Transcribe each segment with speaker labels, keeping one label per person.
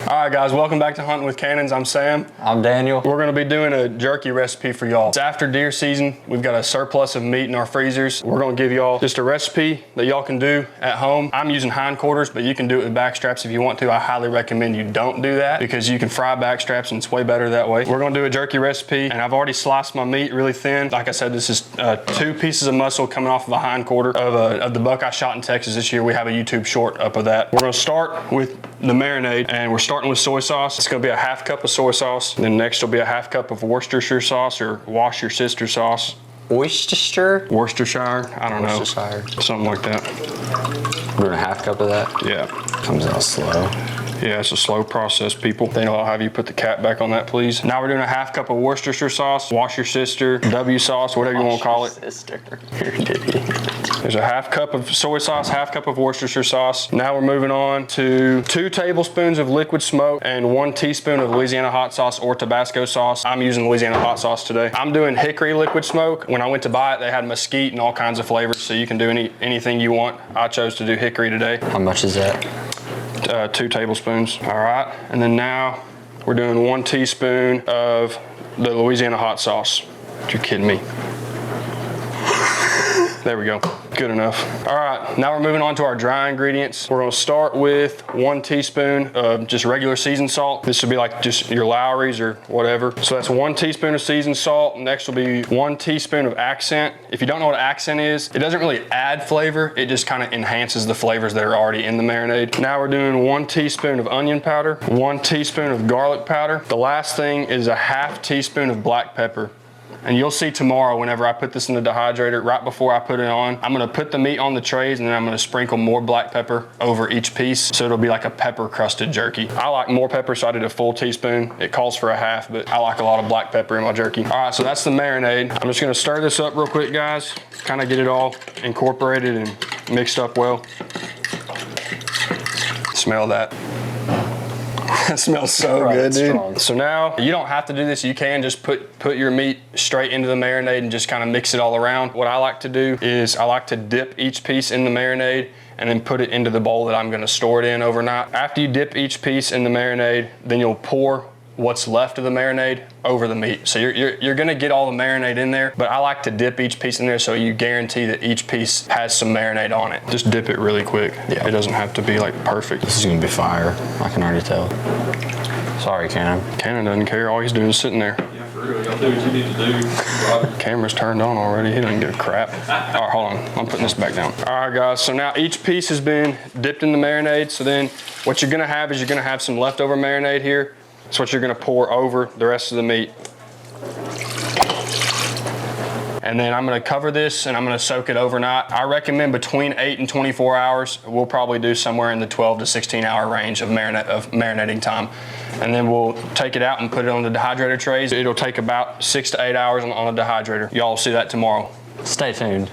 Speaker 1: All right, guys, welcome back to Hunting with Cannons. I'm Sam.
Speaker 2: I'm Daniel.
Speaker 1: We're gonna be doing a jerky recipe for y'all. It's after deer season. We've got a surplus of meat in our freezers. We're gonna give y'all just a recipe that y'all can do at home. I'm using hindquarters, but you can do it with back straps if you want to. I highly recommend you don't do that because you can fry back straps and it's way better that way. We're gonna do a jerky recipe, and I've already sliced my meat really thin. Like I said, this is 2 pieces of muscle coming off of a hindquarter of the buck I shot in Texas this year. We have a YouTube short up of that. We're gonna start with the marinade, and we're starting with soy sauce. It's gonna be a 1/2 cup of soy sauce. Then next will be a 1/2 cup of Worcestershire sauce, or wash your sister sauce.
Speaker 2: Worcestershire?
Speaker 1: Worcestershire, I don't know.
Speaker 2: Worcestershire.
Speaker 1: Something like that.
Speaker 2: We're doing a 1/2 cup of that?
Speaker 1: Yeah.
Speaker 2: Comes out slow.
Speaker 1: Yeah, it's a slow process, people. Then I'll have you put the cap back on that, please. Now we're doing a 1/2 cup of Worcestershire sauce, wash your sister, W sauce, whatever you want to call it.
Speaker 2: Sister. You're an idiot.
Speaker 1: There's a 1/2 cup of soy sauce, 1/2 cup of Worcestershire sauce. Now we're moving on to 2 tablespoons of liquid smoke and 1 teaspoon of Louisiana hot sauce or Tabasco sauce. I'm using Louisiana hot sauce today. I'm doing hickory liquid smoke. When I went to buy it, they had mesquite and all kinds of flavors, so you can do anything you want. I chose to do hickory today.
Speaker 2: How much is that?
Speaker 1: 2 tablespoons. All right, and then now we're doing 1 teaspoon of the Louisiana hot sauce. You're kidding me. There we go, good enough. All right, now we're moving on to our dry ingredients. We're gonna start with 1 teaspoon of just regular seasoned salt. This would be like just your Lowry's or whatever. So that's 1 teaspoon of seasoned salt. Next will be 1 teaspoon of accent. If you don't know what accent is, it doesn't really add flavor, it just kind of enhances the flavors that are already in the marinade. Now we're doing 1 teaspoon of onion powder, 1 teaspoon of garlic powder. The last thing is a 1/2 teaspoon of black pepper. And you'll see tomorrow whenever I put this in the dehydrator, right before I put it on, I'm gonna put the meat on the trays and then I'm gonna sprinkle more black pepper over each piece. So it'll be like a pepper crusted jerky. I like more pepper, so I did a full teaspoon. It calls for a 1/2, but I like a lot of black pepper in my jerky. All right, so that's the marinade. I'm just gonna stir this up real quick, guys. Kind of get it all incorporated and mixed up well. Smell that. It smells so good, dude. Strong. So now, you don't have to do this. You can just put your meat straight into the marinade and just kind of mix it all around. What I like to do is I like to dip each piece in the marinade and then put it into the bowl that I'm gonna store it in overnight. After you dip each piece in the marinade, then you'll pour what's left of the marinade over the meat. So you're gonna get all the marinade in there, but I like to dip each piece in there so you guarantee that each piece has some marinade on it. Just dip it really quick. Yeah. It doesn't have to be like perfect.
Speaker 2: This is gonna be fire. I can already tell. Sorry, Cannon.
Speaker 1: Cannon doesn't care. All he's doing is sitting there.
Speaker 3: Yeah, for real. Y'all do what you need to do.
Speaker 1: Camera's turned on already. He doesn't give a crap. All right, hold on. I'm putting this back down. All right, guys. So now each piece has been dipped in the marinade. So then what you're gonna have is you're gonna have some leftover marinade here. That's what you're gonna pour over the rest of the meat. And then I'm gonna cover this and I'm gonna soak it overnight. I recommend between 8 and 24 hours. We'll probably do somewhere in the 12 to 16 hour range of marinating time. And then we'll take it out and put it on the dehydrator trays. It'll take about 6 to 8 hours on the dehydrator. Y'all will see that tomorrow.
Speaker 2: Stay tuned.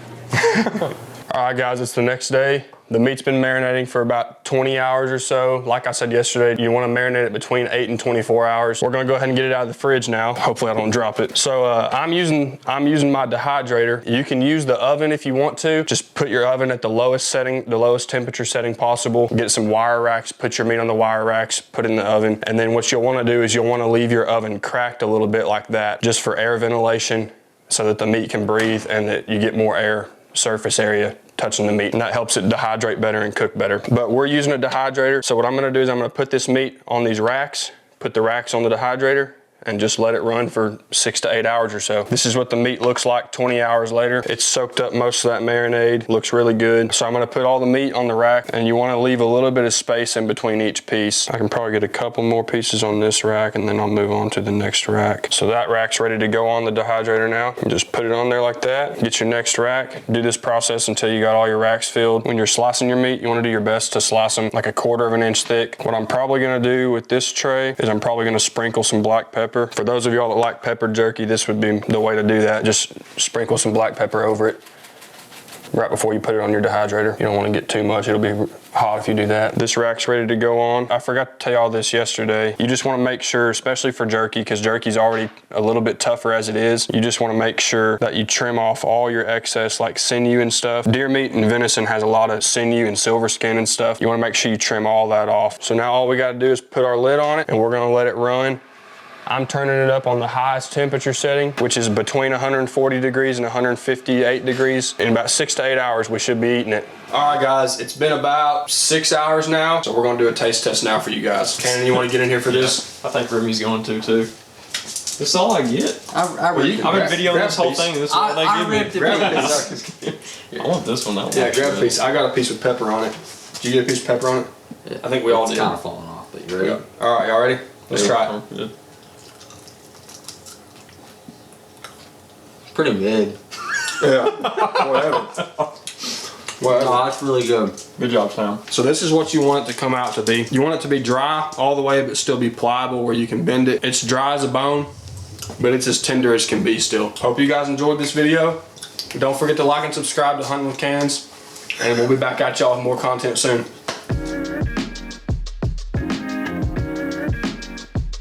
Speaker 1: All right, guys, it's the next day. The meat's been marinating for about 20 hours or so. Like I said yesterday, you wanna marinate it between 8 and 24 hours. We're gonna go ahead and get it out of the fridge now. Hopefully I don't drop it. So I'm using my dehydrator. You can use the oven if you want to. Just put your oven at the lowest setting, the lowest temperature setting possible. Get some wire racks, put your meat on the wire racks, put it in the oven. And then what you'll wanna do is you'll wanna leave your oven cracked a little bit like that, just for air ventilation so that the meat can breathe and that you get more air surface area touching the meat, and that helps it dehydrate better and cook better. But we're using a dehydrator, so what I'm gonna do is I'm gonna put this meat on these racks, put the racks on the dehydrator, and just let it run for 6 to 8 hours or so. This is what the meat looks like 20 hours later. It's soaked up most of that marinade, looks really good. So I'm gonna put all the meat on the rack, and you wanna leave a little bit of space in between each piece. I can probably get a couple more pieces on this rack, and then I'll move on to the next rack. So that rack's ready to go on the dehydrator now. You just put it on there like that, get your next rack. Do this process until you got all your racks filled. When you're slicing your meat, you wanna do your best to slice them like 1/4 of an inch thick. What I'm probably gonna do with this tray is I'm probably gonna sprinkle some black pepper. For those of y'all that like pepper jerky, this would be the way to do that. Just sprinkle some black pepper over it right before you put it on your dehydrator. You don't want to get too much. It'll be hot if you do that. This rack's ready to go on. I forgot to tell y'all this yesterday. You just want to make sure, especially for jerky, because jerky's already a little bit tougher as it is, you just want to make sure that you trim off all your excess like sinew and stuff. Deer meat and venison has a lot of sinew and silver skin and stuff. You want to make sure you trim all that off. So now all we got to do is put our lid on it and we're going to let it run. I'm turning it up on the highest temperature setting, which is between 140 degrees and 158 degrees. In about 6 to 8 hours, we should be eating it. All right, guys, it's been about 6 hours now, so we're gonna do a taste test now for you guys. Cannon, you wanna get in here for this?
Speaker 3: I think Remy's going to too. This is all I get.
Speaker 2: I
Speaker 3: I've been videoing this whole thing. This is what they give me.
Speaker 1: Grab a piece.
Speaker 3: I want this one.
Speaker 1: Yeah, grab a piece. I got a piece with pepper on it. Did you get a piece of pepper on it?
Speaker 2: Yeah.
Speaker 1: I think we all did.
Speaker 2: It's kind of falling off, but you ready?
Speaker 1: Yeah. All right, y'all ready? Let's try it.
Speaker 3: Good.
Speaker 2: Pretty good.
Speaker 1: Yeah, whatever. Whatever.
Speaker 2: Oh, that's really good.
Speaker 3: Good job, Sam.
Speaker 1: So this is what you want it to come out to be. You want it to be dry all the way, but still be pliable where you can bend it. It's dry as a bone, but it's as tender as can be still. Hope you guys enjoyed this video. Don't forget to like and subscribe to Hunting with Cannons, and we'll be back at y'all with more content soon.